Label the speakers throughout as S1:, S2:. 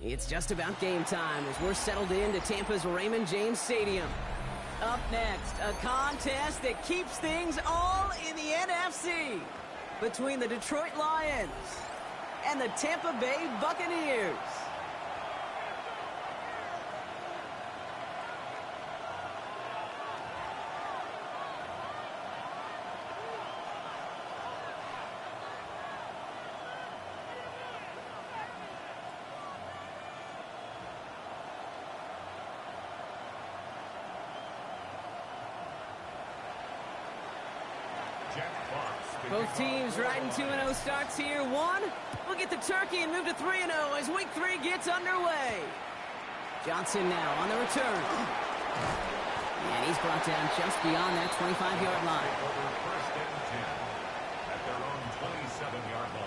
S1: It's just about game time as we're settled into Tampa's Raymond James Stadium. Up next, a contest that keeps things all in the NFC between the Detroit Lions and the Tampa Bay Buccaneers. Both teams riding 2-0 starts here. One, we'll get the turkey and move to 3-0 as week 3 gets underway. Johnson now on the return. And he's brought down just beyond that 25-yard line.
S2: Over first and 10 at their own 27-yard line.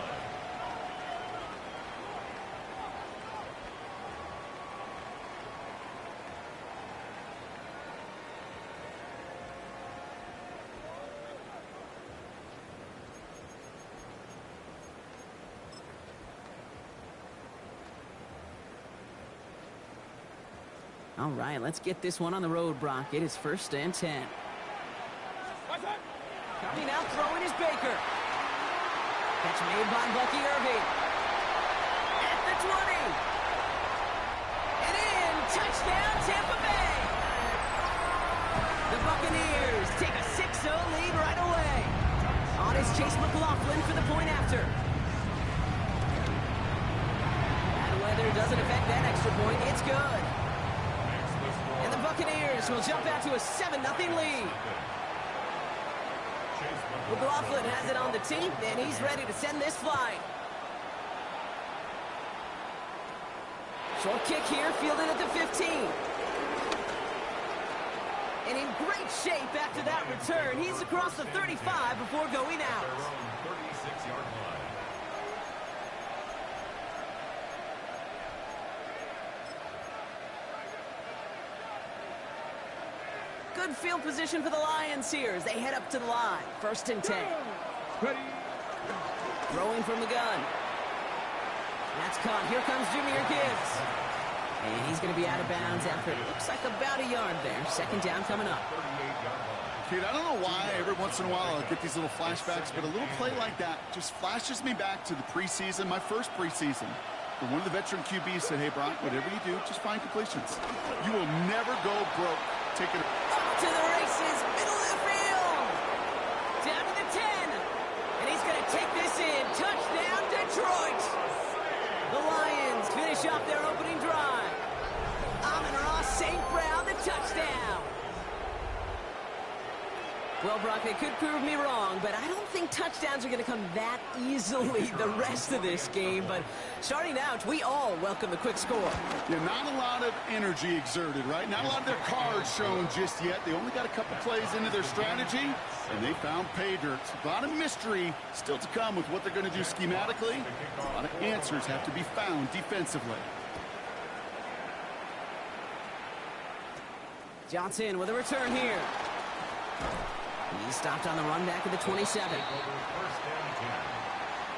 S1: All right, let's get this one on the road, Brock. It is first and 10. Coming out, throwing is Baker. Catch made by Bucky Irving. At the 20. And in, touchdown, Tampa Bay. The Buccaneers take a 6-0 lead right away. On is Chase McLaughlin for the point after. Bad weather doesn't affect that extra point. It's good. And the Buccaneers will jump out to a 7-0 lead. McLaughlin has it on the team, and he's ready to send this flying. Short kick here, fielded at the 15. And in great shape after that return. He's across the 35 before going out.
S2: 36-yard line.
S1: Good field position for the Lions here as they head up to the line. First and 10.
S3: Ready.
S1: Throwing from the gun. That's caught. Here comes Jahmyr Gibbs. And he's going to be out of bounds after it looks like about a yard there. Second down coming up.
S2: 38-yard line.
S3: Kid, I don't know why every once in a while I get these little flashbacks, but a little play like that just flashes me back to the preseason, my first preseason. When one of the veteran QBs said, hey, Brock, whatever you do, just find completions. You will never go broke. Take it.
S1: To the races, middle of the field. Down to the 10. And he's going to take this in. Touchdown, Detroit. The Lions finish off their opening drive. Amon-Ra St. Brown, the touchdown. Well, Brock, they could prove me wrong, but I don't think touchdowns are going to come that easily the rest of this game. But starting out, we all welcome the quick score.
S3: Yeah, not a lot of energy exerted, right? Not a lot of their cards shown just yet. They only got a couple plays into their strategy, and they found pay dirt. A lot of mystery still to come with what they're going to do schematically. A lot of answers have to be found defensively.
S1: Johnson with a return here. He stopped on the run back at the 27.
S2: Over first and 10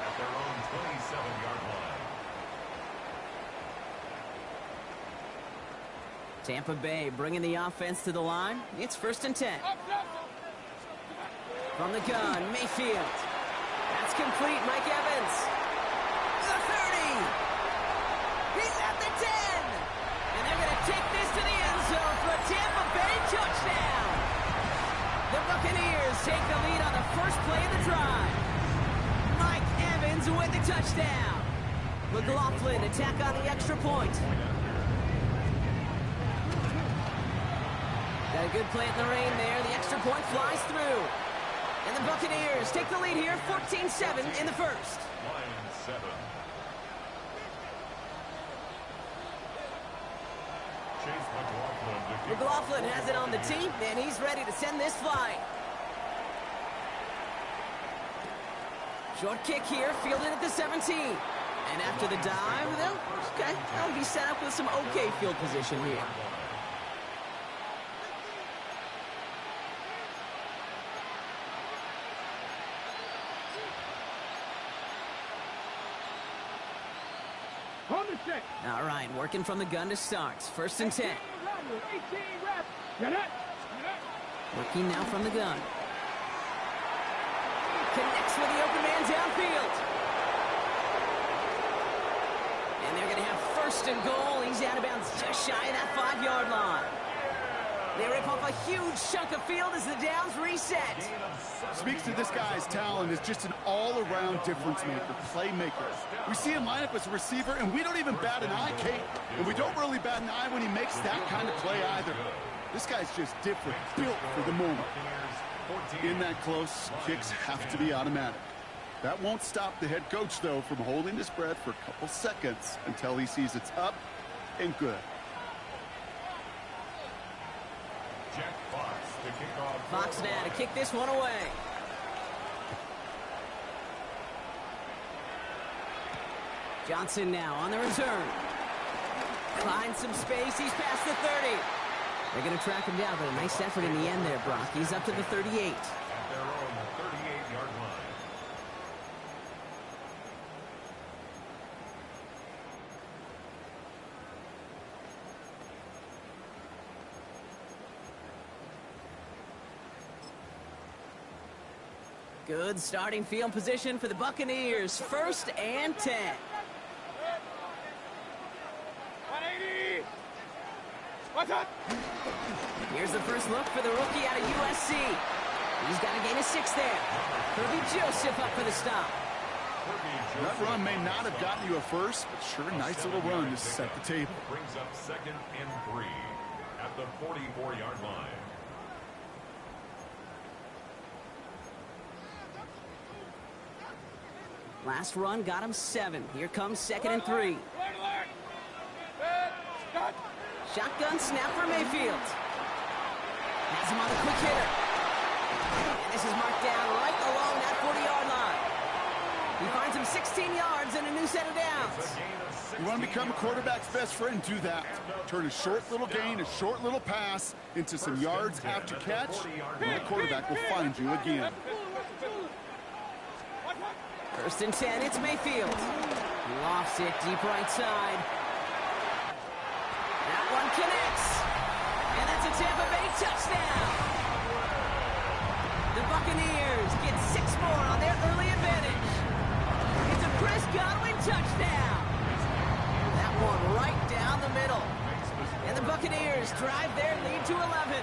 S2: at their own 27-yard line.
S1: Tampa Bay bringing the offense to the line. It's first and 10. From the gun, Mayfield. That's complete, Mike Evans. The 30. He's at the 10. And they're going to take this to the end zone for a Tampa Bay touchdown. The Buccaneers take the lead on the first play of the drive. Mike Evans with the touchdown. McLaughlin attack on the extra point. Got a good play in the rain there. The extra point flies through. And the Buccaneers take the lead here, 14-7 in the first.
S2: Lions 7. Chase
S1: McLaughlin has it on the team, and he's ready to send this flying. Short kick here, fielded at the 17. And after the dive, they'll be set up with some okay field position here.
S3: On
S1: All right, working from the gun to start. First and 10. Working now from the gun. Connects with the open man downfield. And they're going to have first and goal. He's out of bounds just shy of that 5-yard line. They rip off a huge chunk of field as the downs reset.
S3: Speaks to this guy's talent as just an all-around difference maker, playmaker. We see him line up as a receiver, and we don't even bat an eye, Kate. And we don't really bat an eye when he makes that kind of play either. This guy's just different, built for the moment. In that close, kicks have to be automatic. That won't stop the head coach, though, from holding his breath for a couple seconds until he sees it's up and good.
S2: Jack Fox to kick off.
S1: Fox now to kick this one away. Johnson now on the return. Finds some space. He's past the 30. They're going to track him down, but a nice effort in the end there, Brock. He's up to the 38.
S2: At their own 38-yard line.
S1: Good starting field position for the Buccaneers. First and 10.
S4: 180. What's up?
S1: Here's the first look for the rookie out of USC. He's got a gain of 6 there. Kirby Joseph up for the stop.
S3: That run may not have gotten you a first, but sure a nice little run to set the table.
S2: Brings up 2nd and 3 at the 44-yard line.
S1: Last run got him 7. Here comes 2nd and 3.
S4: Alert. Stop.
S1: Shotgun snap for Mayfield. Has him on the quick hitter. And this is marked down right along that 40-yard line. He finds him 16 yards and a new set of downs.
S3: You want to become a quarterback's best friend, do that. Turn a short little gain, a short little pass into some yards after catch, and the quarterback will find you again.
S1: First and 10, it's Mayfield. He lofts it deep right side. That one connects. And that's a Tampa Bay touchdown. The Buccaneers get 6 more on their early advantage. It's a Chris Godwin touchdown. That one right down the middle. And the Buccaneers drive their lead to 11.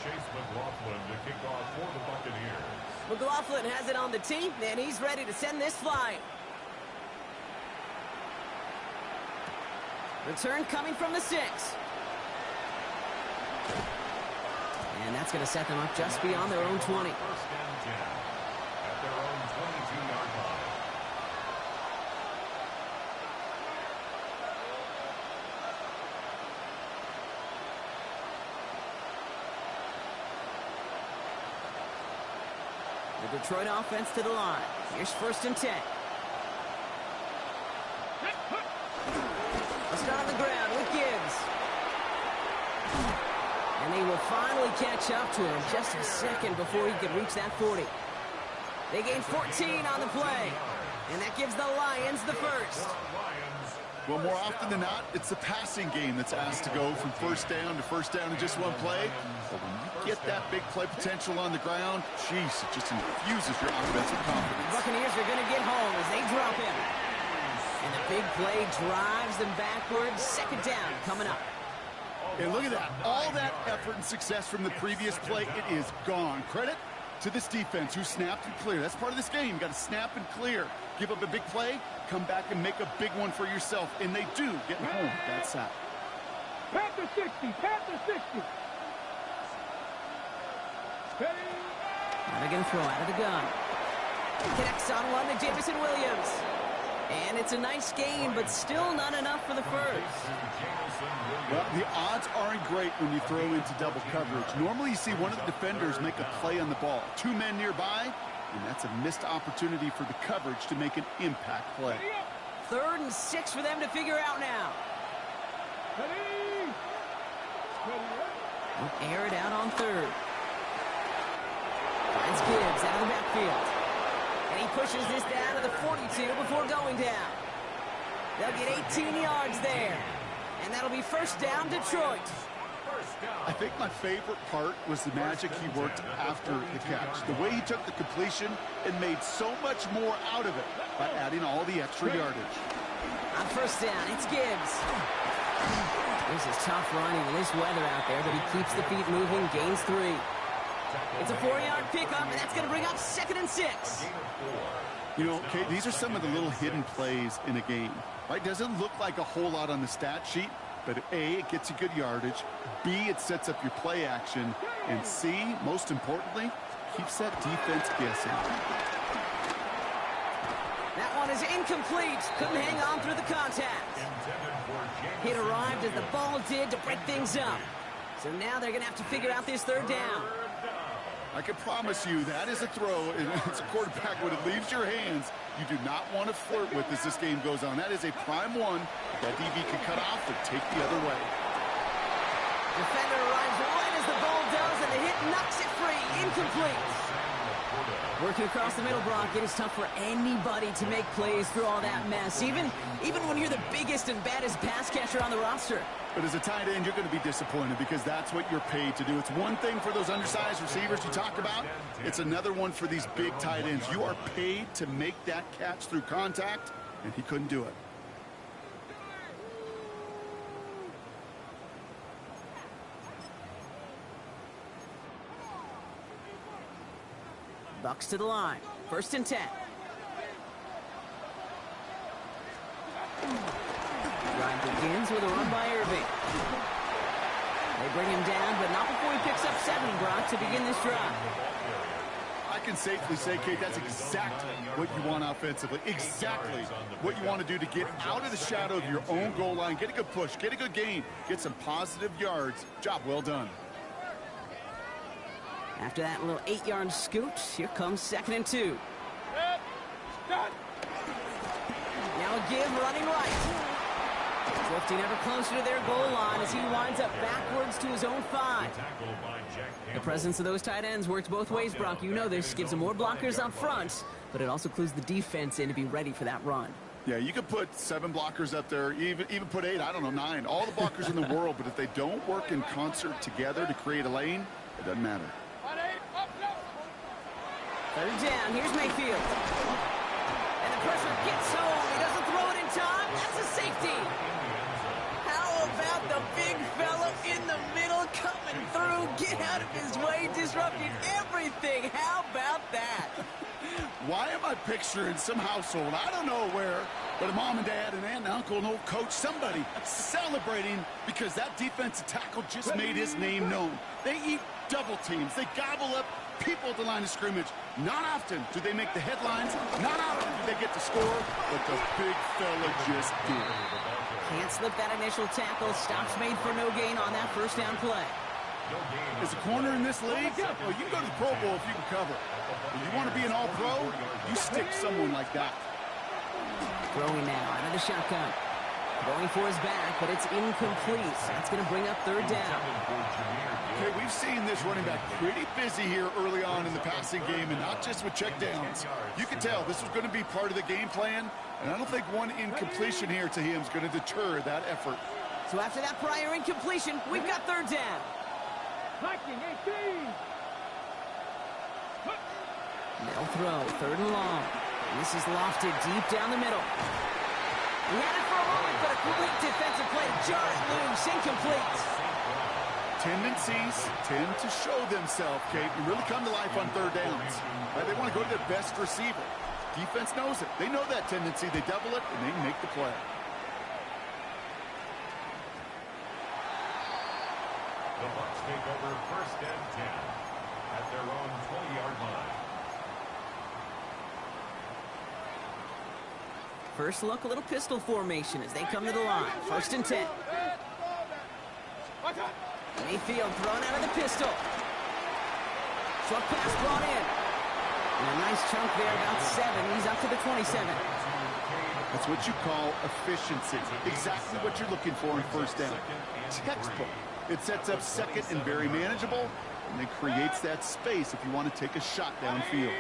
S2: Chase McLaughlin to kick off for the Buccaneers.
S1: McLaughlin has it on the tee, and he's ready to send this flying. Return coming from the 6. And that's going to set them up just beyond their own 20.
S2: First and 10 at their own 22-yard line.
S1: The Detroit offense to the line. Here's first and 10. A start on the ground with Gibbs. And they will finally catch up to him just a second before he could reach that 40. They gain 14 on the play. And that gives the Lions the first.
S3: Well, more often than not, it's the passing game that's asked to go from first down in just one play. But when you get that big play potential on the ground, geez, it just infuses your offensive confidence.
S1: Buccaneers are going to get home as they drop him. And the big play drives them backwards. Second down coming up.
S3: And look at that. All that effort and success from the previous play, it is gone. Credit to this defense who snapped and cleared. That's part of this game. You got to snap and clear. Give up a big play, come back and make a big one for yourself. And they do get home that sack.
S4: Panther 60. Panther 60.
S1: Now they're going to throw out of the gun. Connects on one to Jameson Williams. And it's a nice gain, but still not enough for the first.
S3: Well, the odds aren't great when you throw into double coverage. Normally you see one of the defenders make a play on the ball. 2 men nearby, and that's a missed opportunity for the coverage to make an impact play.
S1: 3rd and 6 for them to figure out now. They'll air it out on 3rd. That's Gibbs out of the backfield. And he pushes this down to the 42 before going down. They'll get 18 yards there. And that'll be first down, Detroit.
S3: I think my favorite part was the magic he worked after the catch. The way he took the completion and made so much more out of it by adding all the extra yardage.
S1: On first down, it's Gibbs. This is tough running in this weather out there, but he keeps the feet moving, gains 3. It's a 4-yard pickup, and that's going to bring up 2nd and 6.
S3: You know, Kate, these are some of the little hidden plays in a game. Right? Doesn't look like a whole lot on the stat sheet, but A, it gets you good yardage. B, it sets up your play action. And C, most importantly, keeps that defense guessing.
S1: That one is incomplete. Couldn't hang on through the contact. It arrived as the ball did to break things up. So now they're going to have to figure out this 3rd down.
S3: I can promise you that is a throw, and it's a quarterback when it leaves your hands, you do not want to flirt with as this game goes on. That is a prime one that DB can cut off and take the other way.
S1: Defender arrives right as the ball does, and the hit knocks it free. Incomplete. Working across the middle, Brock, it is tough for anybody to make plays through all that mess, even when you're the biggest and baddest pass catcher on the roster.
S3: But as a tight end, you're going to be disappointed because that's what you're paid to do. It's one thing for those undersized receivers you talk about. It's another one for these big tight ends. You are paid to make that catch through contact, and he couldn't do it.
S1: Bucks to the line. 1st and 10. Drive begins with a run by Irving. They bring him down, but not before he picks up 7, Brock, to begin this drive.
S3: I can safely say, Kate, that's exactly what you want offensively. Exactly what you want to do to get out of the shadow of your own goal line, get a good push, get a good gain, get some positive yards. Job well done.
S1: After that little 8-yard scoot, here comes 2nd and 2. Now a give running right. Drifting ever closer to their goal line as he winds up backwards to his own 5. The presence of those tight ends works both ways, Brock. You know this. Gives them more blockers up front, but it also clues the defense in to be ready for that run.
S3: Yeah, you could put 7 blockers up there, even put 8, I don't know, 9. All the blockers in the world, but if they don't work in concert together to create a lane, it doesn't matter.
S1: 3rd down, here's Mayfield. And the pressure gets home. He doesn't throw it in time. That's a safety. How about the big fella in the middle coming through? Get out of his way, disrupting everything. How about that?
S3: Why am I picturing some household, I don't know where, but a mom and dad, an aunt and uncle, an old coach, somebody celebrating because that defensive tackle just made his name known. They eat double teams. They gobble up people at the line of scrimmage. Not often do they make the headlines. Not often do they get to score, but the big fella just did.
S1: Can't slip that initial tackle. Stops made for no gain on that 1st down play.
S3: As a corner in this league, well, you can go to the Pro Bowl if you can cover. If you want to be an all-pro, you stick someone like that.
S1: Throwing now out of the shotgun. Going for his back, but it's incomplete. That's going to bring up 3rd down.
S3: Okay, we've seen this running back pretty busy here early on in the passing game, and not just with checkdowns. You can tell this was going to be part of the game plan, and I don't think one incompletion here to him is going to deter that effort.
S1: So after that prior incompletion, we've got 3rd down.
S4: Blocking 18.
S1: They'll throw 3rd and long. And this is lofted deep down the middle. He had it for a moment, but a complete defensive play to jar it loose. Incomplete.
S3: Tendencies tend to show themselves, Kate, and really come to life on 3rd downs. Right? They want to go to their best receiver. Defense knows it. They know that tendency. They double it, and they make the play.
S2: The Bucs take over 1st and 10 at their own 20-yard line.
S1: First look, a little pistol formation as they come to the line. 1st and 10. Mayfield thrown out of the pistol. Short pass brought in. And a nice chunk there, about 7. He's up to the 27.
S3: That's what you call efficiency. Exactly what you're looking for in 1st down. Textbook. It sets up 2nd and very manageable. and it creates that space if you want to take a shot downfield.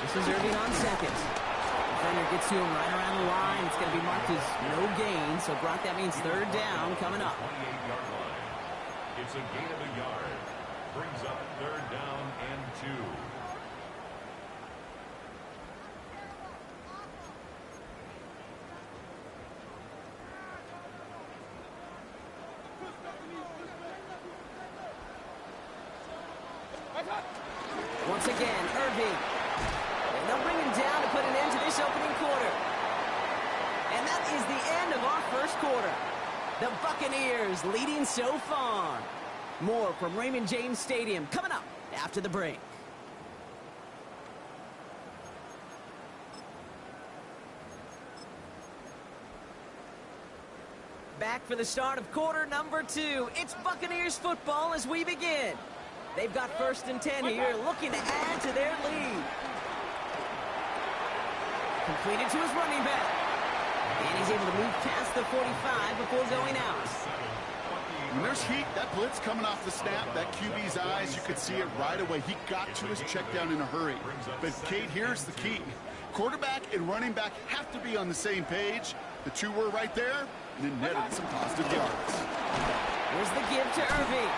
S1: This is Irving on second. Defender gets to him right around the line. It's going to be marked as no gain. So, Brock, that means third down coming up.
S2: 28-yard line. It's a gain of a yard. Brings up third down and 2.
S1: Once again, Irving. And they'll bring him down to put an end to this opening quarter. And that is the end of our first quarter. The Buccaneers leading so far. More from Raymond James Stadium coming up after the break. Back for the start of quarter number 2. It's Buccaneers football as we begin. They've got 1st and 10 here, looking to add to their lead. Completed to his running back. And he's able to move past the 45 before going out.
S3: When there's heat, that blitz coming off the snap, that QB's eyes, you could see it right away. He got to his check down in a hurry. But, Kate, here's the key. Quarterback and running back have to be on the same page. The two were right there, and then netted some positive yards.
S1: Here's the give to Irving.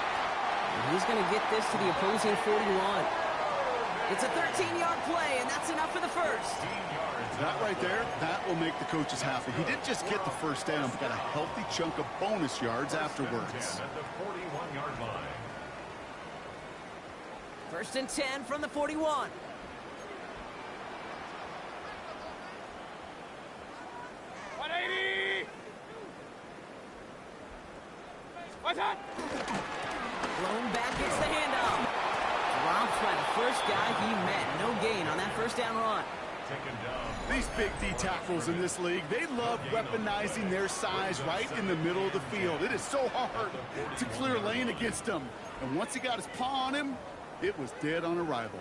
S1: And he's going to get this to the opposing 41. It's a 13-yard play, and that's enough for the first.
S3: That right there, that will make the coaches happy. He didn't just get the first down, but got a healthy chunk of bonus yards afterwards.
S2: At the 41-yard line.
S1: 1st and 10 from the 41. Blown back gets the handoff. Dropped by the first guy he met. No gain on that first down run.
S3: These big D tackles in this league, they love weaponizing their size right in the middle of the field. It is so hard to clear lane against them. And once he got his paw on him, it was dead on arrival.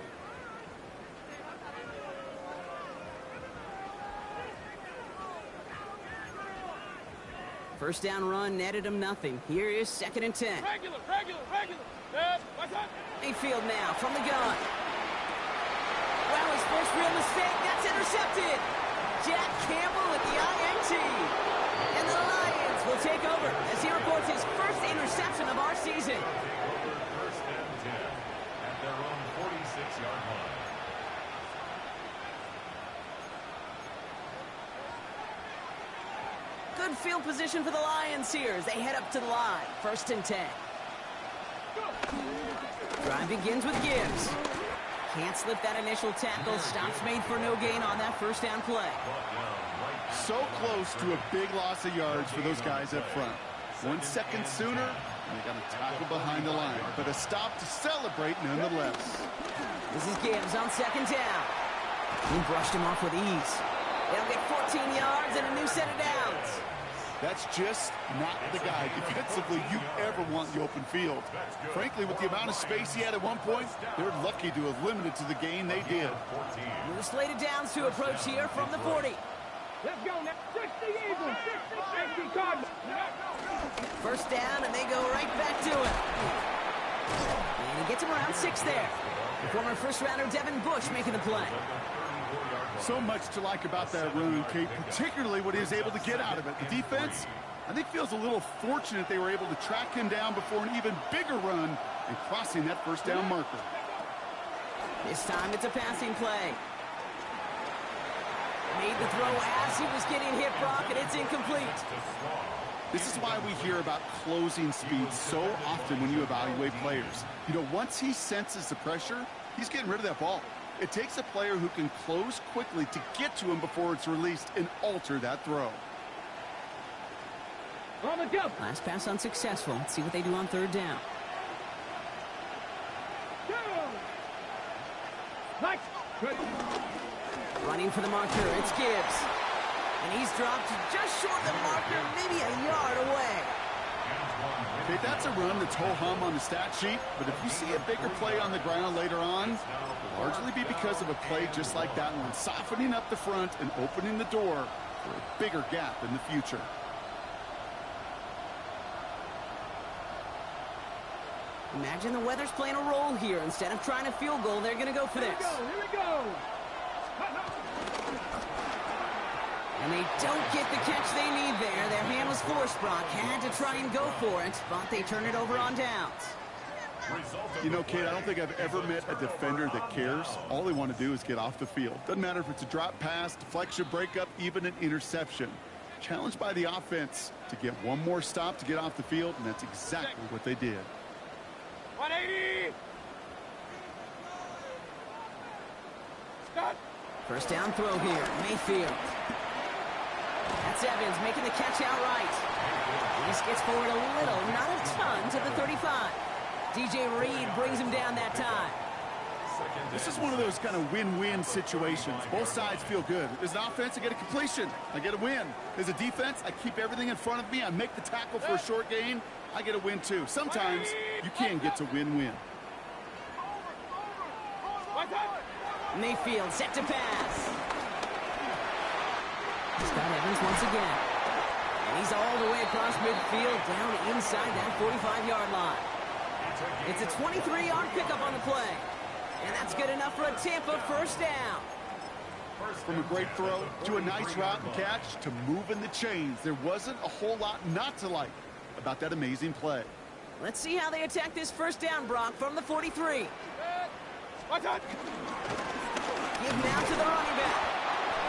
S1: First down run netted him nothing. Here is 2nd and 10.
S4: Regular.
S1: Mayfield now from the gun. Well, his first real mistake, that's intercepted. Jack Campbell with the INT. And the Lions will take over as he reports his first interception of our season.
S2: First and 10 at their own 46-yard line.
S1: Good field position for the Lions here as they head up to the line. 1st and 10. Drive begins with Gibbs. Can't slip that initial tackle. Stops made for no gain on that first down play.
S3: So close to a big loss of yards for those guys up front. 1 second sooner, and they got a tackle behind the line. But a stop to celebrate nonetheless.
S1: This is Gibbs on 2nd down. He brushed him off with ease. They'll get 14 yards and a new set of downs.
S3: That's just not the guy defensively you ever want in the open field. Frankly, with the amount of space he had at one point, they're lucky to have limited to the gain they did.
S1: New slated downs to approach here from the 40.
S4: Let's go now. 60 Eagles. 60 Cardinals.
S1: First down, and they go right back to it. And he gets him around 6 there. The former first-rounder Devin Bush making the play.
S3: So much to like about that run, Kate, particularly what he was able to get out of it. The defense, I think, feels a little fortunate they were able to track him down before an even bigger run and crossing that first down marker.
S1: This time it's a passing play. Made the throw as he was getting hit, Brock, and it's incomplete.
S3: This is why we hear about closing speed so often when you evaluate players. You know, once he senses the pressure, he's getting rid of that ball. It takes a player who can close quickly to get to him before it's released and alter that throw.
S4: On the jump.
S1: Last pass unsuccessful. Let's see what they do on 3rd down.
S4: Mike.
S1: Running for the marker, it's Gibbs. And he's dropped just short of the marker, maybe a yard away.
S3: Okay, that's a run that's ho-hum on the stat sheet, but if you see a bigger play on the ground later on, it'll largely be because of a play just like that one, softening up the front and opening the door for a bigger gap in the future.
S1: Imagine the weather's playing a role here. Instead of trying a field goal, they're going to go for this.
S4: Here we go.
S1: And they don't get the catch they need there. Their hand was forced, Brock. Had to try and go for it, but they turn it over on downs.
S3: You know, Kate, I don't think I've ever met a defender that cares. All they want to do is get off the field. Doesn't matter if it's a drop pass, deflection, breakup, even an interception. Challenged by the offense to get one more stop to get off the field, and that's exactly what they did.
S4: 180. Stop.
S1: First down throw here, Mayfield. That's Evans making the catch outright. This gets forward a little, not a ton, to the 35. DJ Reed brings him down that time.
S3: This is one of those kind of win-win situations. Both sides feel good. There's an offense, I get a completion. I get a win. There's a defense, I keep everything in front of me. I make the tackle for a short gain. I get a win, too. Sometimes you can get to win-win.
S1: Mayfield set to pass. Scott Evans once again. And he's all the way across midfield, down inside that 45-yard line. It's a 23-yard pickup on the play. And that's good enough for a Tampa first down.
S3: From a great throw to a nice route and catch to moving the chains. There wasn't a whole lot not to like about that amazing play.
S1: Let's see how they attack this first down, Brock, from the 43. Give now to the running back.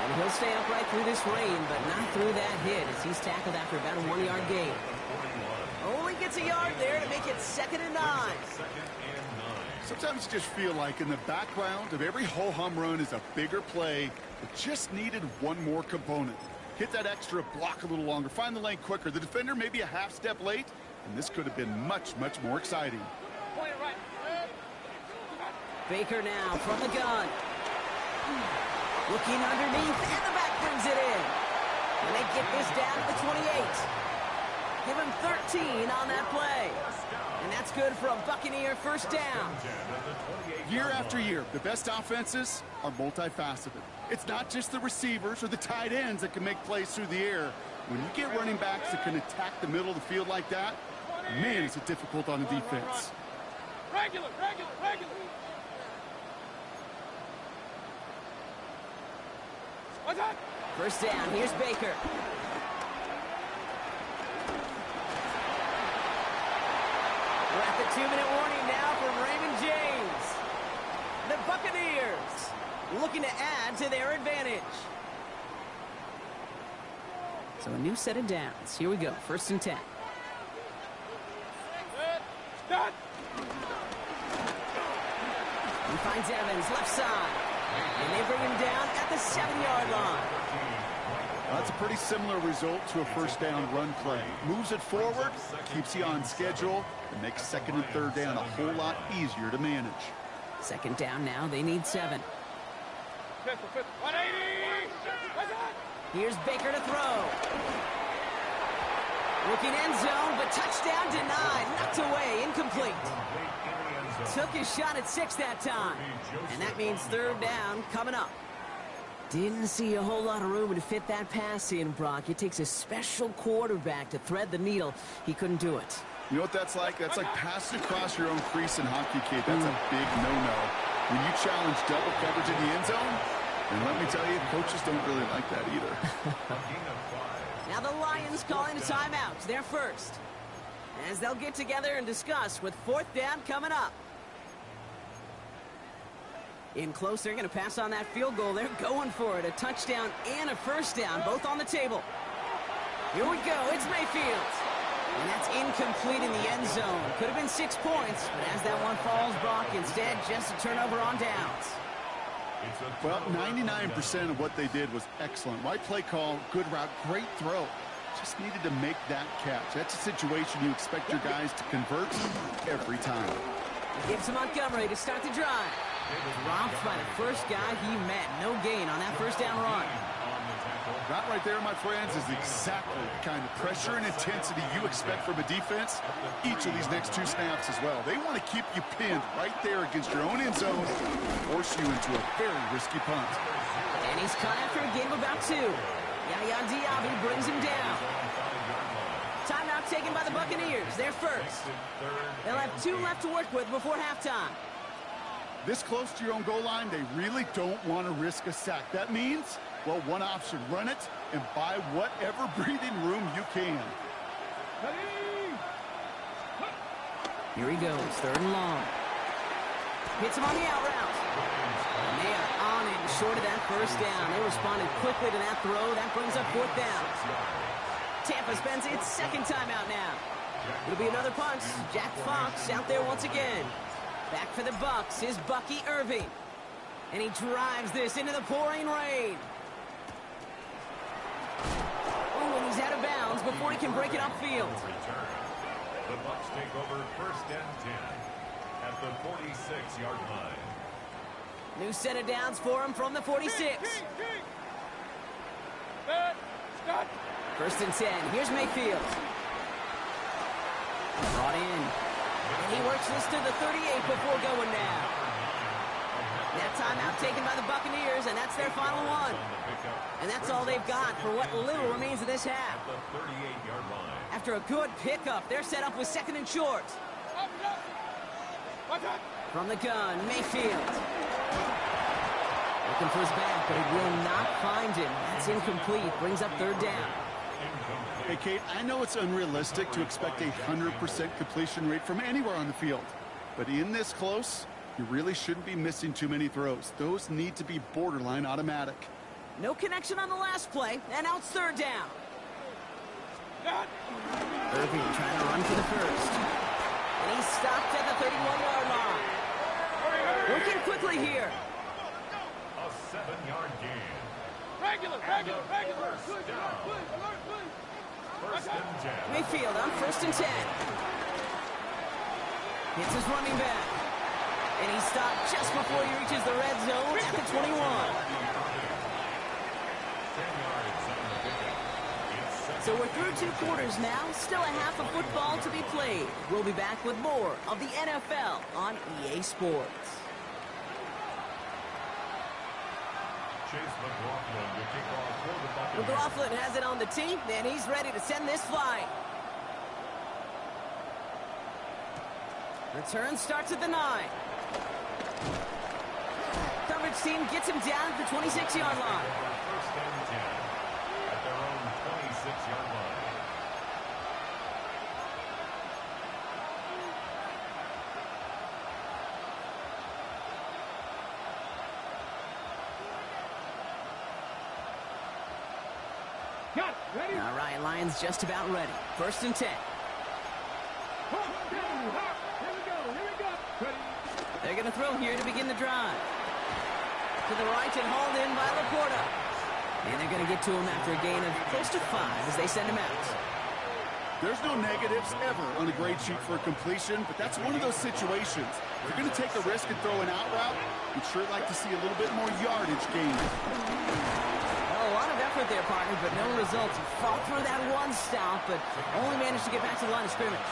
S1: And he'll stay upright through this rain, but not through that hit as he's tackled after about a 1-yard gain. Only gets a yard there to make it 2nd and 9.
S3: Sometimes you just feel like in the background of every ho-hum run is a bigger play that just needed one more component. Hit that extra block a little longer, find the lane quicker. The defender maybe a half step late, and this could have been much, much more exciting.
S1: Baker now from the gun. Looking underneath, and the back brings it in. And they get this down to the 28. Give him 13 on that play. And that's good for a Buccaneer first down.
S3: Year after year, the best offenses are multifaceted. It's not just the receivers or the tight ends that can make plays through the air. When you get running backs that can attack the middle of the field like that, man, is it difficult on the defense.
S4: Regular. What's that?
S1: First down, here's Baker. We're at the 2-minute warning now from Raymond James. The Buccaneers looking to add to their advantage. So a new set of downs. Here we go, 1st and 10.
S4: Stop.
S1: He finds Evans, left side. And they bring him down at the 7-yard line.
S3: That's a pretty similar result to a first down run play. Moves it forward, keeps you on schedule, and makes 2nd and 3rd down a whole lot easier to manage.
S1: 2nd down now, they need 7.
S4: 180. What's that?
S1: Here's Baker to throw. Looking end zone, but touchdown denied. Knocked away, incomplete. Took his shot at 6 that time. And that means 3rd down coming up. Didn't see a whole lot of room to fit that pass in, Brock. It takes a special quarterback to thread the needle. He couldn't do it.
S3: You know what that's like? That's like passing across your own crease in hockey, Kate. That's a big no-no. When you challenge double coverage in the end zone, and let me tell you, coaches don't really like that either.
S1: Now the Lions calling a timeout. They're first. As they'll get together and discuss with 4th down coming up. In close, they're going to pass on that field goal. They're going for it. A touchdown and a first down, both on the table. Here we go. It's Mayfield. And that's incomplete in the end zone. Could have been 6 points, but as that one falls, Brock, instead, just a turnover on downs.
S3: Well, 99% of what they did was excellent. Right play call, good route, great throw. Just needed to make that catch. That's a situation you expect your guys to convert every time.
S1: Gives to Montgomery to start the drive. Robbed by the first guy he met. No gain on that first down run.
S3: That right there, my friends, is exactly the kind of pressure and intensity you expect from a defense each of these next 2 snaps as well. They want to keep you pinned right there against your own end zone and force you into a very risky punt.
S1: And he's cut after a game of about 2. Yaya Diaby brings him down. Timeout timeout taken by the Buccaneers. They're first. They'll have 2 left to work with before halftime.
S3: This close to your own goal line, they really don't want to risk a sack. That means, well, one option, run it and buy whatever breathing room you can.
S1: Here he goes, 3rd and long. Hits him on the out route. And they are on it and short of that first down. They responded quickly to that throw. That brings up 4th down. Tampa spends its 2nd timeout now. It'll be another punt. Jack Fox out there once again. Back for the Bucs is Bucky Irving. And he drives this into the pouring rain. Oh, and he's out of bounds before he can break it upfield.
S2: The Bucs take over 1st and 10 at the 46-yard line.
S1: New set of downs for him from the 46. 1st and 10. Here's Mayfield. Brought in. And he works this to the 38 before going down. That timeout taken by the Buccaneers, and that's their final one. And that's all they've got for what little remains of this half.
S2: At the 38-yard line.
S1: After a good pickup, they're set up with 2nd and short. From the gun, Mayfield. Looking for his back, but he will not find him. That's incomplete. Brings up 3rd down.
S3: Hey, Kate, I know it's unrealistic to expect a 100% completion rate from anywhere on the field. But in this close, you really shouldn't be missing too many throws. Those need to be borderline automatic.
S1: No connection on the last play, and now it's 3rd down. Irving trying to run for the first. And he's stopped at the 31-yard line. Working quickly here.
S2: A 7-yard gain.
S4: Regular.
S2: First down. 1st and 10.
S1: Mayfield on 1st and 10. Hits his running back. And he stopped just before he reaches the red zone at the 21.
S2: 10 yards on the pickup. It's
S1: So we're through 2 quarters now. Still a half of football to be played. We'll be back with more of the NFL on EA Sports.
S2: Chase McLaughlin will kick off for the Buccaneers.
S1: McLaughlin has it on the tee, and he's ready to send this flying. Return starts at the 9. Coverage team gets him down at the 26-yard line.
S2: 1st and 10 at their own 26-yard line.
S4: Ready?
S1: All right, Lions just about ready. 1st and 10.
S4: Here we go. Ready?
S1: They're going to throw here to begin the drive. To the right and hauled in by Laporta. And they're going to get to him after a gain of close to 5 as they send him out.
S3: There's no negatives ever on a grade sheet for a completion, but that's one of those situations. If you're going to take a risk and throw an out route, you'd sure like to see a little bit more yardage gained.
S1: Well, a lot of effort there, partner, but no results. He fought through that one stop, but only managed to get back to the line of scrimmage.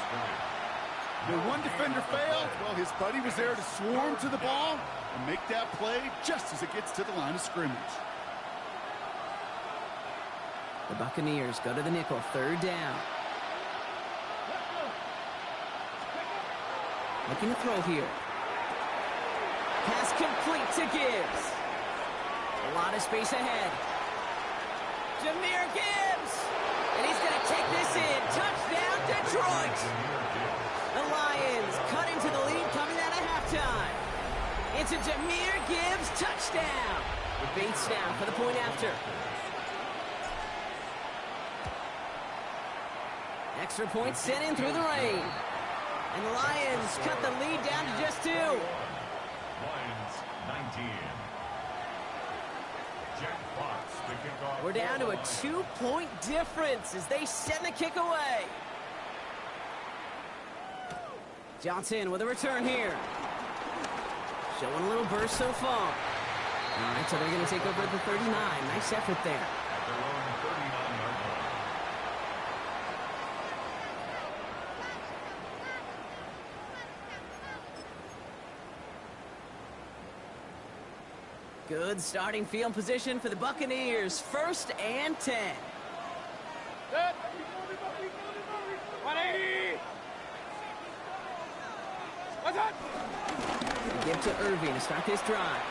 S3: When one defender failed, well, his buddy was there to swarm to the ball and make that play just as it gets to the line of scrimmage.
S1: The Buccaneers go to the nickel, 3rd down. Looking to throw here. Pass complete to Gibbs. A lot of space ahead. Jahmyr Gibbs! And he's going to take this in. Touchdown, Detroit! The Lions cut into the lead coming out of halftime. It's a Jahmyr Gibbs touchdown. Bates down for the point after. Extra point sent in through the rain. And the Lions cut the lead down to just 2.
S2: Lions 19. Jack Fox to kick off.
S1: We're down to a 2-point difference as they send the kick away. Johnson with a return here. Showing a little burst so far. All right, so they're going to take over at the 39. Nice effort there.
S2: At their own 39-yard line.
S1: Good starting field position for the Buccaneers. 1st and 10.
S4: Set. 180. What's that?
S1: Give to Irving to start this drive.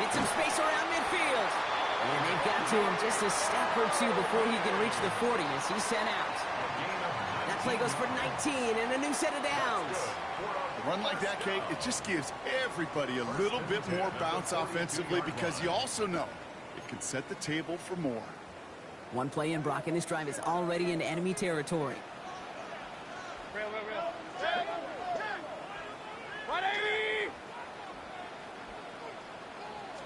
S1: Get some space around midfield. And they've got to him just a step or two before he can reach the 40 as he's sent out. That play goes for 19 and a new set of downs.
S3: A run like that, Kate, it just gives everybody a little bit more bounce offensively because you also know it can set the table for more.
S1: One play in, Brock, and this drive is already into enemy territory.
S4: Real. 180.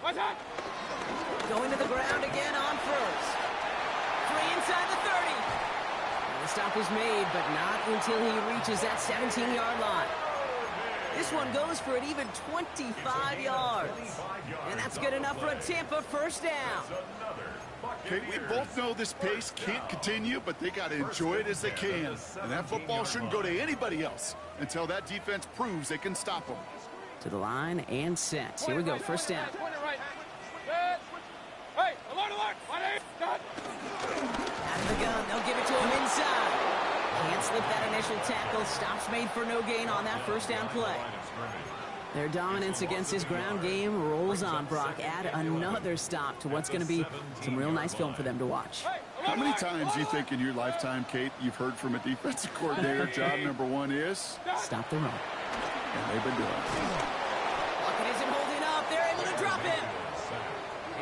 S4: What's that?
S1: Going to the ground again on first. Free inside the 30. And the stop is made, but not until he reaches that 17-yard line. This one goes for an even 25 yards. And that's good enough for a Tampa first down.
S3: Okay, we both know this pace can't continue, but they got to enjoy it as they can. And that football shouldn't go to anybody else until that defense proves they can stop them.
S1: To the line and set. Here we go, first down.
S4: Right. Set. Hey, alert. 180. Done.
S1: Out of the gun, they'll give it to him inside. Can't slip that initial tackle. Stops made for no gain on that first down play. Their dominance against this ground game rolls on, Brock. Add another stop to what's going to be some real nice film for them to watch.
S3: How many times do you think in your lifetime, Kate, you've heard from a defensive coordinator, job number one is?
S1: Stop the run.
S3: And they've been doing it.
S1: Luckett isn't holding up. They're able to drop him.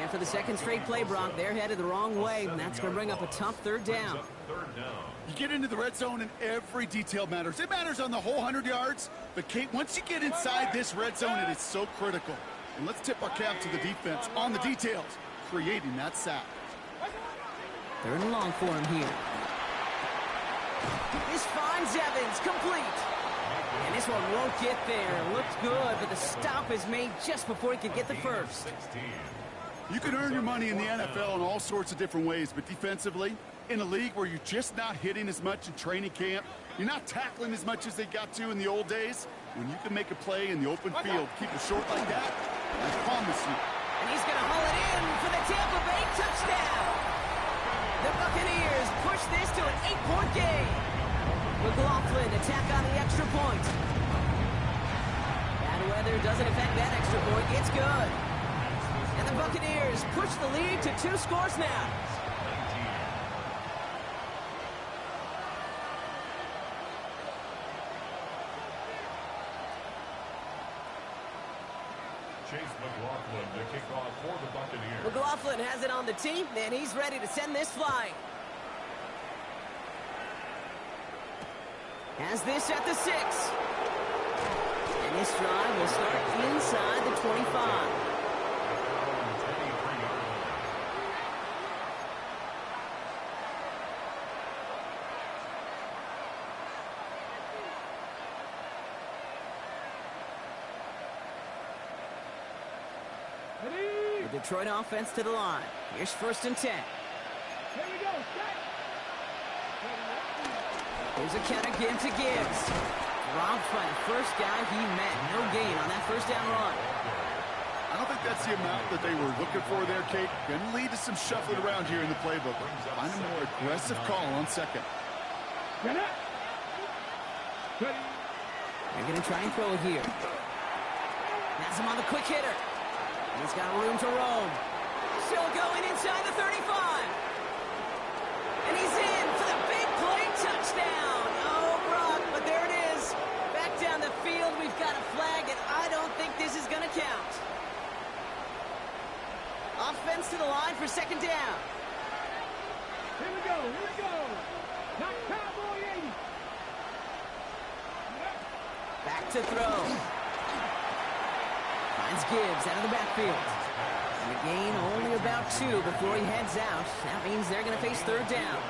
S1: And for the second straight play, Brock, they're headed the wrong way, and that's going to bring up a tough third down.
S3: You get into the red zone and every detail matters. It matters on the whole 100 yards. But, Kate, once you get inside this red zone, it is so critical. And let's tip our cap to the defense on the details, creating that sack.
S1: Third and long for him here. This finds Evans, complete. And this one won't get there. Looked good, but the stop is made just before he could get the first.
S3: You can earn your money in the NFL in all sorts of different ways, but defensively, in a league where you're just not hitting as much in training camp, you're not tackling as much as they got to in the old days, when you can make a play in the open field, keep it short like that, I promise you.
S1: And he's going to haul it in for the Tampa Bay touchdown. The Buccaneers push this to an 8-point game. McLaughlin to tack on the extra point. Bad weather doesn't affect that extra point. It's good. And the Buccaneers push the lead to 2 scores now.
S2: Chase McLaughlin to kick off for the Buccaneers.
S1: McLaughlin has it on the tee, and he's ready to send this flying. Has this at the 6. And this drive will start inside the 25. The Detroit offense to the line. Here's first and 10.
S4: Here we go. Set.
S1: Here's a count again to Gibbs. Robbed by the first guy he met. No gain on that first down run.
S3: I don't think that's the amount that they were looking for there, Kate. Going to lead to some shuffling around here in the playbook. Find a more aggressive call on second.
S4: Get it. Ready.
S1: They're going to try and throw it here. Has him on the quick hitter. He's got room to roam. Still going inside the 35. And he's in for the big play touchdown. Oh, Brock, but there it is. Back down the field, we've got a flag, and I don't think this is going to count. Offense to the line for second down.
S4: Here we go. Knock Cowboy 80.
S1: Back to throw. Finds Gibbs out of the backfield. And a gain only about 2 before he heads out. That means they're going to face third down.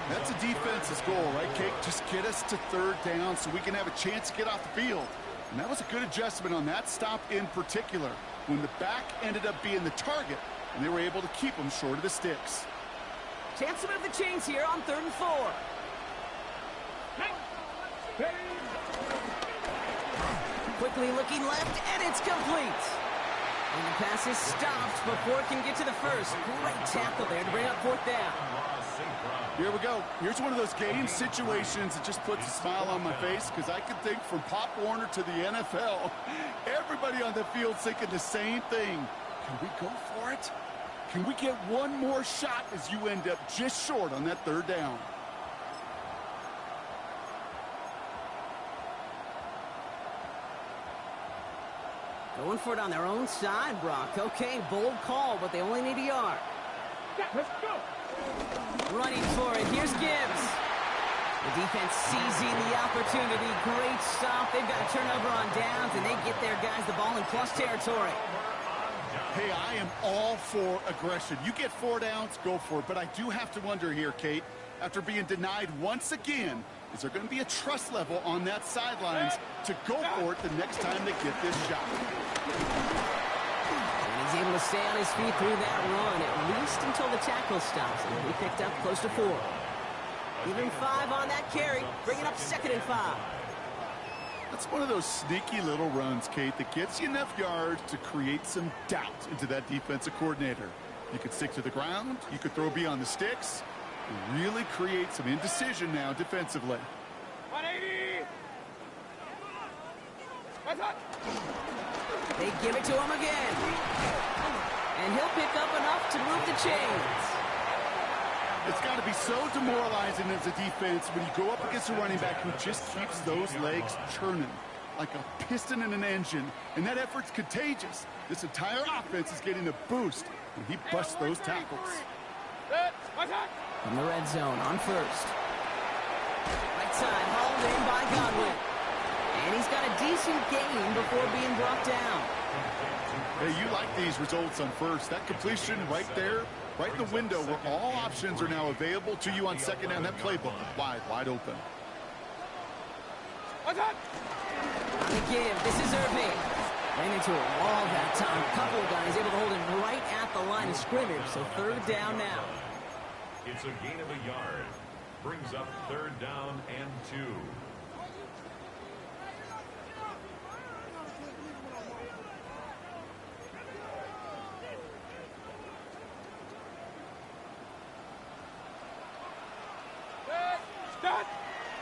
S3: That's a defense's goal, right, Kate? Just get us to third down so we can have a chance to get off the field. And that was a good adjustment on that stop in particular, when the back ended up being the target, and they were able to keep them short of the sticks.
S1: Chance to move the chains here on 3rd and 4.
S4: Ready.
S1: Quickly looking left, and it's complete. And the pass is stopped before it can get to the first. Great tackle there to bring up fourth down.
S3: Here we go. Here's one of those game situations that just puts a smile on my face because I can think from Pop Warner to the NFL, everybody on the field thinking the same thing. Can we go for it? Can we get one more shot as you end up just short on that third down?
S1: Going for it on their own side, Brock. Okay, bold call, but they only need a yard.
S4: Let's go.
S1: Running for it. Here's Gibbs. The defense seizing the opportunity. Great stop. They've got a turnover on downs, and they get their guys the ball in plus territory.
S3: Hey, I am all for aggression. You get 4 downs, go for it. But I do have to wonder here, Kate, after being denied once again, is there going to be a trust level on that sidelines to go for it the next time they get this shot?
S1: And he's able to stay on his feet through that run, at least until the tackle stops. And he picked up close to 4. Even 5 on that carry, bringing up 2nd and 5.
S3: That's one of those sneaky little runs, Kate, that gets you enough yards to create some doubt into that defensive coordinator. You could stick to the ground, you could throw beyond the sticks, and really create some indecision now defensively.
S4: 180.
S1: They give it to him again. And he'll pick up enough to move the chains.
S3: It's got to be so demoralizing as a defense when you go up against a running back who just keeps those legs churning like a piston in an engine, and that effort's contagious. This entire offense is getting a boost when he busts those tackles.
S1: From the red zone on first. Right side, hauled in by Godwin. And he's got a decent gain before being brought down.
S3: Hey, you like these results on first. That completion right there, right in the window where all options are now available to you on second down. That playbook wide open.
S1: On the give, this is Irving. Ran into a wall that time. A couple of guys able to hold him right at the line of scrimmage. So 3rd down now.
S2: It's a gain of a yard. Brings up 3rd down and 2.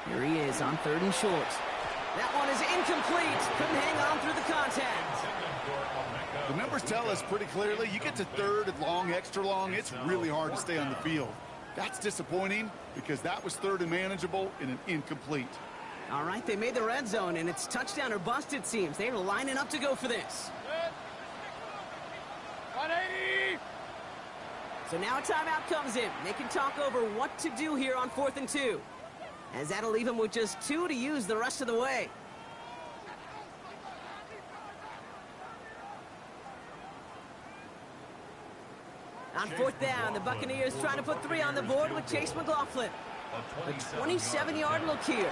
S1: Here he is on 3rd and short. That one is incomplete. Couldn't hang on through the contact.
S3: The numbers tell us pretty clearly, you get to 3rd and long, extra long, it's really hard to stay on the field. That's disappointing because that was 3rd and manageable in an incomplete.
S1: All right, they made the red zone, and it's touchdown or bust, it seems. They're lining up to go for this.
S4: 180.
S1: So now a timeout comes in. They can talk over what to do here on 4th and 2. As that'll leave them with just 2 to use the rest of the way. On 4th down, the Buccaneers trying to put 3 on the board with Chase McLaughlin. A 27-yard look here.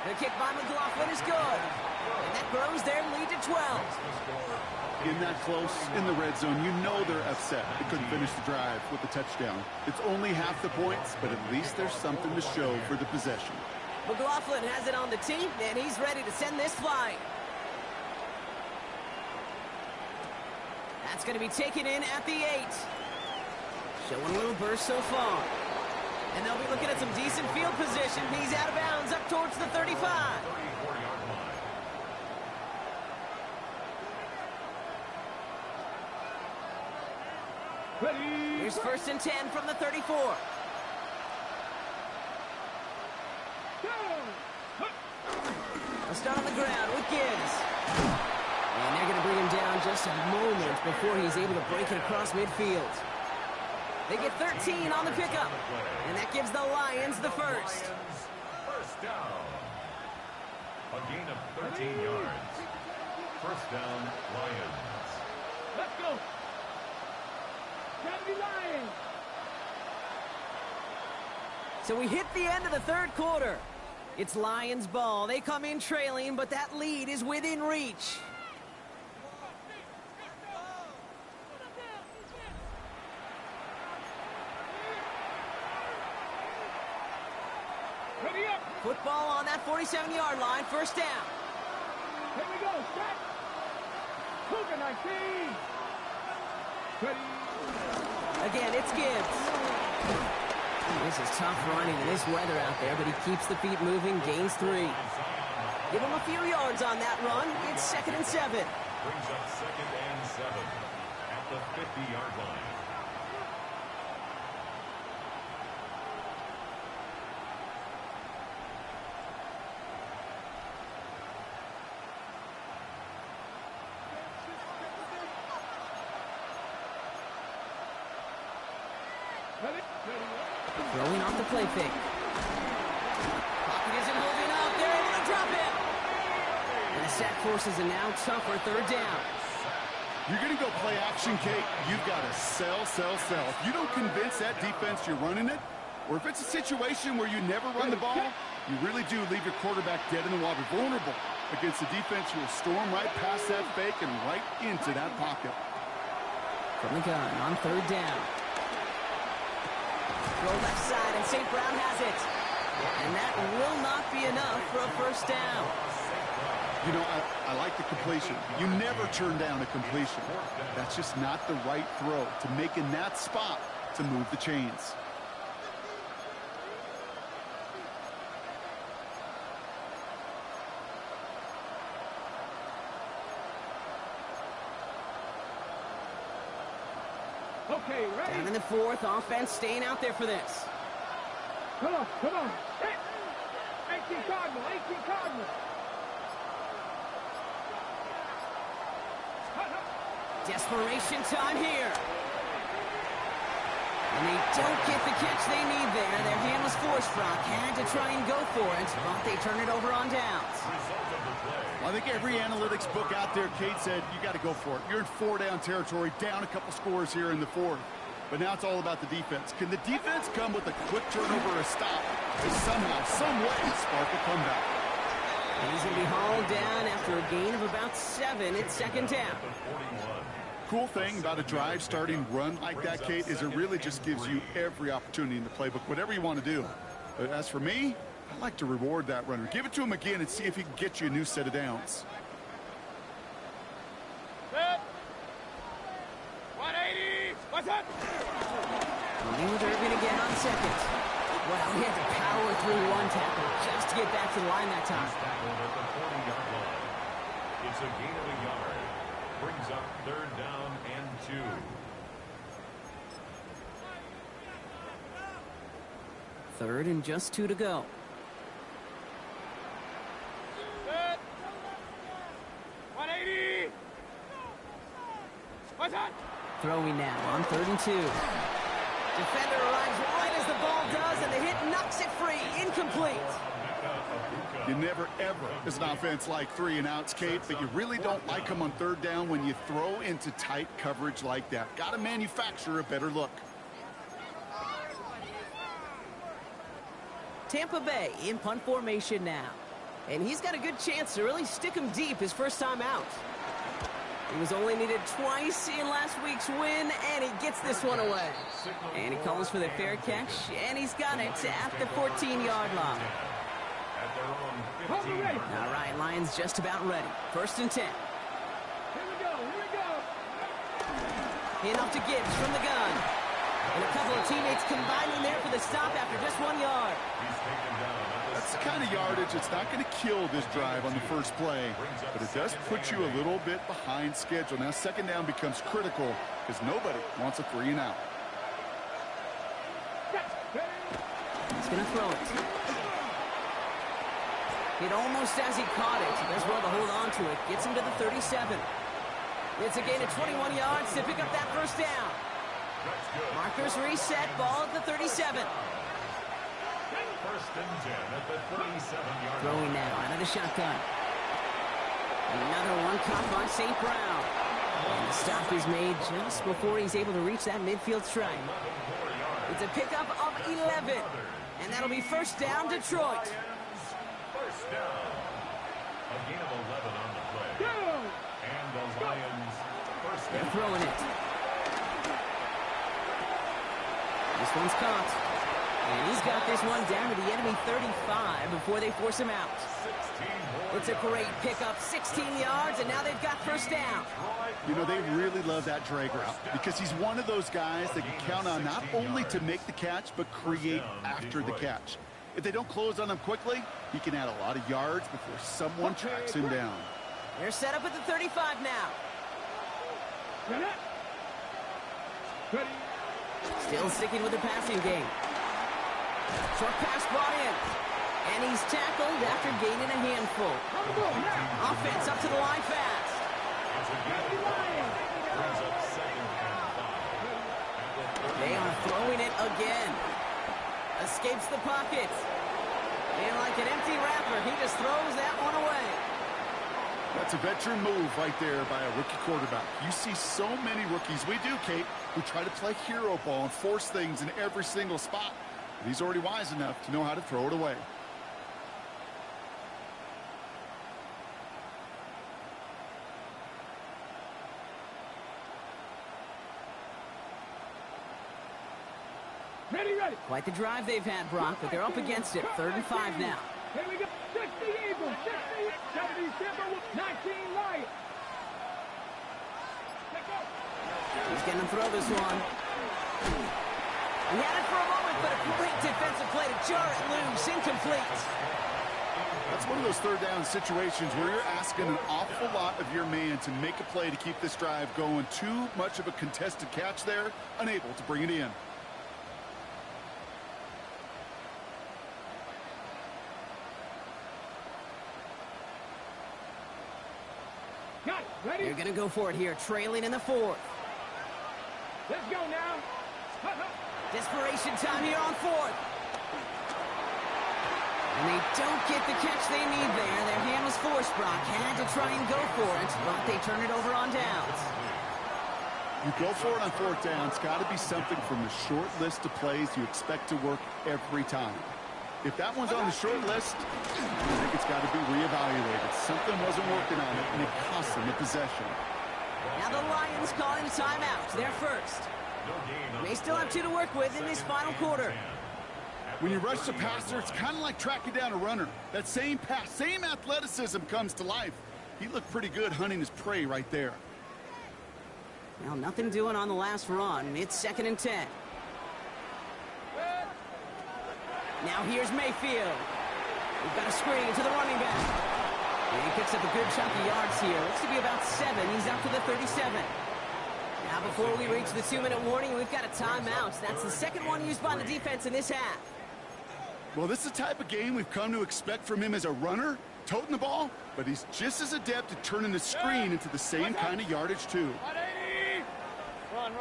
S1: The kick by McLaughlin is good. And that grows their lead to 12.
S3: In that close, in the red zone, you know they're upset. They couldn't finish the drive with the touchdown. It's only half the points, but at least there's something to show for the possession.
S1: McLaughlin has it on the tee, and he's ready to send this flying. That's going to be taken in at the 8. Showing a little burst so far. And they'll be looking at some decent field position. He's out of bounds up towards the 35. Here's 1st and 10 from the 34. They'll start on the ground with Gibbs. And they're going to bring him down just a moment before he's able to break it across midfield. They get 13 on the pickup. And that gives the Lions the first.
S2: First down. A gain of 13 yards. First down, Lions.
S4: Let's go. Gotta be Lions.
S1: So we hit the end of the 3rd quarter. It's Lions ball. They come in trailing, but that lead is within reach.
S4: Ready up.
S1: Football on that 47-yard line, 1st down.
S4: Here we go. Set. Cougar 19. Ready.
S1: Again, it's Gibbs. This is tough running in this weather out there, but he keeps the feet moving, gains 3. Give him a few yards on that run. It's 2nd and 7.
S2: Brings up 2nd and 7 at the 50-yard line.
S1: Throwing off the play fake. Pocket isn't holding up. They're able to drop it. And the sack forces a now tougher 3rd down.
S3: You're going to go play action, Kate. You've got to sell. If you don't convince that defense you're running it, or if it's a situation where you never run the ball, you really do leave your quarterback dead in the water, vulnerable against a defense who will storm right past that fake and right into that pocket.
S1: From the gun on 3rd down. Throw left side, and St. Brown has it. And that will not be enough for a 1st down.
S3: You know, I like the completion. You never turn down a completion. That's just not the right throw to make in that spot to move the chains.
S4: Okay, ready.
S1: Down in the 4th, offense staying out there for this.
S4: Come on. Hit. 18 Cardinal.
S1: Desperation time here. And they don't get the catch they need there. Their hand was forced. Brock had to try and go for it, but they turn it over on downs.
S3: Well, I think every analytics book out there, Kate, said you got to go for it. You're in 4-down territory, down a couple scores here in the 4th. But now it's all about the defense. Can the defense come with a quick turnover or a stop to somehow, some way, spark a comeback?
S1: And he's going to be hauled down after a gain of about 7. It's 2nd down.
S3: Cool thing about a drive starting run like that, Kate, is it really just gives you every opportunity in the playbook, whatever you want to do. But as for me, I like to reward that runner. Give it to him again and see if he can get you a new set of downs.
S4: Set. 180. What's up?
S1: With Irvin again on 2nd. Well, he had to power through 1 tackle just to get back to the line that time.
S2: Tackled at the 40-yard line. It's a gain of a yard. Brings up 3rd down and 2.
S1: Third and just 2 to go.
S4: Set. 180. What's up?
S1: Throwing now on 3rd and 2. Defender arrives right as the ball does, and the hit knocks it free. Incomplete.
S3: You never, ever, as an offense, like 3-and-outs, Kate, but you really don't like them on 3rd down when you throw into tight coverage like that. Got to manufacture a better look.
S1: Tampa Bay in punt formation now. And he's got a good chance to really stick him deep his first time out. He was only needed twice in last week's win, and he gets this one away. And he calls for the fair catch, and he's got it at the 14-yard line. All right, Lions just about ready. 1st and 10.
S4: Here we go.
S1: In off to Gibbs from the gun. And a couple of teammates combining there for the stop after just 1 yard.
S3: That's the kind of yardage it's not going to kill this drive on the first play, but it does put you a little bit behind schedule. Now 2nd down becomes critical because nobody wants a 3-and-out.
S1: He's going to throw it. Hit almost as he caught it. Does well to hold on to it. Gets him to the 37. It's a gain of 21 yards to pick up that 1st down. Markers reset. Ball at the 37.
S2: 1st and 10 at the 37-yard line.
S1: Throwing now out of the shotgun. Another one caught by St. Brown. And the stop is made just before he's able to reach that midfield strike. It's a pickup of 11. And that'll be 1st down, Detroit.
S2: 1st down. A gain of 11 on the play. And the Lions 1st
S1: They're
S2: down.
S1: throwing it. This one's caught. And he's got this one down to the enemy 35 before they force him out. It's a great pickup, 16 yards, and now they've got first down.
S3: You know, they really love that drag route because he's one of those guys that you count on not only to make the catch, but create after the catch. If they don't close on him quickly, he can add a lot of yards before someone tracks him down.
S1: They're set up at the 35 now. Still sticking with the passing game. Short pass brought in. And he's tackled after gaining a handful. Offense up to the line fast. They are throwing it again. Escapes the pocket. And like an empty wrapper, he just throws that one away.
S3: That's a veteran move right there by a rookie quarterback. You see so many rookies, we do, Kate, who try to play hero ball and force things in every single spot. But he's already wise enough to know how to throw it away.
S4: Ready.
S1: Quite the drive they've had, Brock, but they're up against it. 3rd and 5 now.
S4: Here we go. 60 Eagles, 60, 70 Simba, 19 Lions.
S1: He's going to throw this one. He had it for a moment, but a great defensive play to jar it loose. Incomplete.
S3: That's one of those 3rd down situations where you're asking an awful lot of your man to make a play to keep this drive going. Too much of a contested catch there, unable to bring it in.
S4: Ready?
S1: They're going to go for it here, trailing in the 4th.
S4: Let's go now.
S1: Desperation time here on 4th. And they don't get the catch they need there. Their hand was forced, Brock. Had to try and go for it, but they turn it over on downs.
S3: You go for it on 4th down. It's got to be something from the short list of plays you expect to work every time. If that one's on the short list, I think it's got to be reevaluated. Something wasn't working on it, and it cost them the possession.
S1: Now the Lions calling timeout. They're first. They still have 2 to work with in this final quarter.
S3: When you rush the passer, it's kind of like tracking down a runner. That same pass, same athleticism comes to life. He looked pretty good hunting his prey right there.
S1: Well, nothing doing on the last run. It's 2nd and 10. Now here's Mayfield. We've got a screen to the running back. And he picks up a good chunk of yards here. Looks to be about 7. He's out to the 37. Now before we reach the 2-minute warning, we've got a timeout. That's the 2nd one used by the defense in this half.
S3: Well, this is the type of game we've come to expect from him as a runner, toting the ball, but he's just as adept at turning the screen into the same kind of yardage, too.
S4: Run.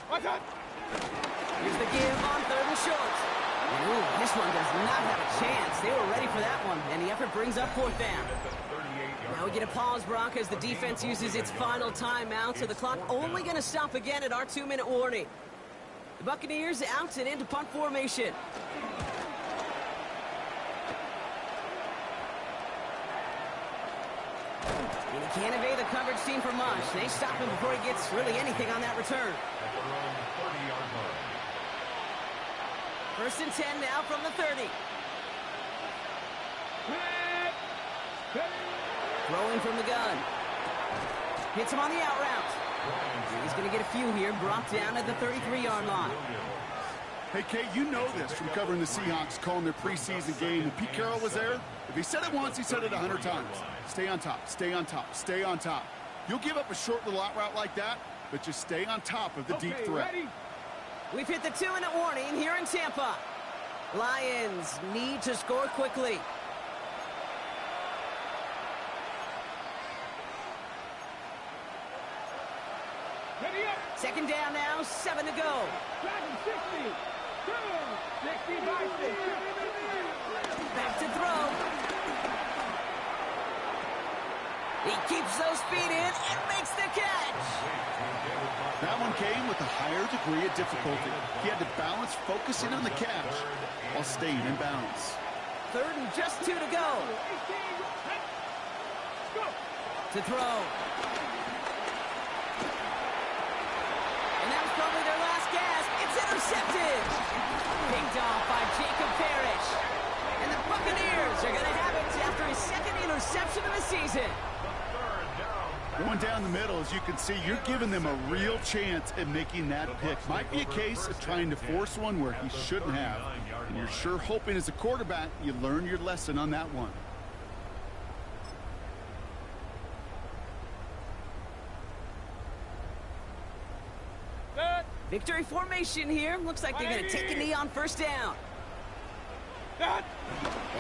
S4: Watch out.
S1: Here's the give on 3rd and short. And ooh, this one does not have a chance. They were ready for that one, and the effort brings up 4th down. Now we get a pause, Brock, as the defense uses its final timeout, so the clock only going to stop again at our 2-minute warning. The Buccaneers out and into punt formation. And he can't evade the coverage team for much. They stop him before he gets really anything on that return. 1st and 10 now from the 30. Throwing from the gun. Hits him on the out route. And he's going to get a few here, brought down at the 33-yard line.
S3: Hey, Kate, you know this from covering the Seahawks, calling their preseason game. When Pete Carroll was there, if he said it once, he said it 100 times. Stay on top, stay on top, stay on top. You'll give up a short little out route like that, but just stay on top of the deep threat.
S4: Ready?
S1: We've hit the 2-minute warning here in Tampa. Lions need to score quickly.
S4: Ready up.
S1: 2nd down now, 7 to go.
S4: Driving 60. 60 by 6.
S1: Back to throw. He keeps those feet in and makes the catch.
S3: That one came with a higher degree of difficulty. He had to balance focusing on the catch while staying in bounds.
S1: 3rd and just 2 to go. To throw. And that was probably their last gasp. intercepted. Picked off by Jacob Parrish. And the Buccaneers are going to have it after his second interception of the season.
S3: Going down the middle, as you can see, you're giving them a real chance at making that pick. Might be a case of trying to force one where he shouldn't have. And you're sure hoping as a quarterback you learn your lesson on that one.
S1: Victory formation here. Looks like they're going to take a knee on first down.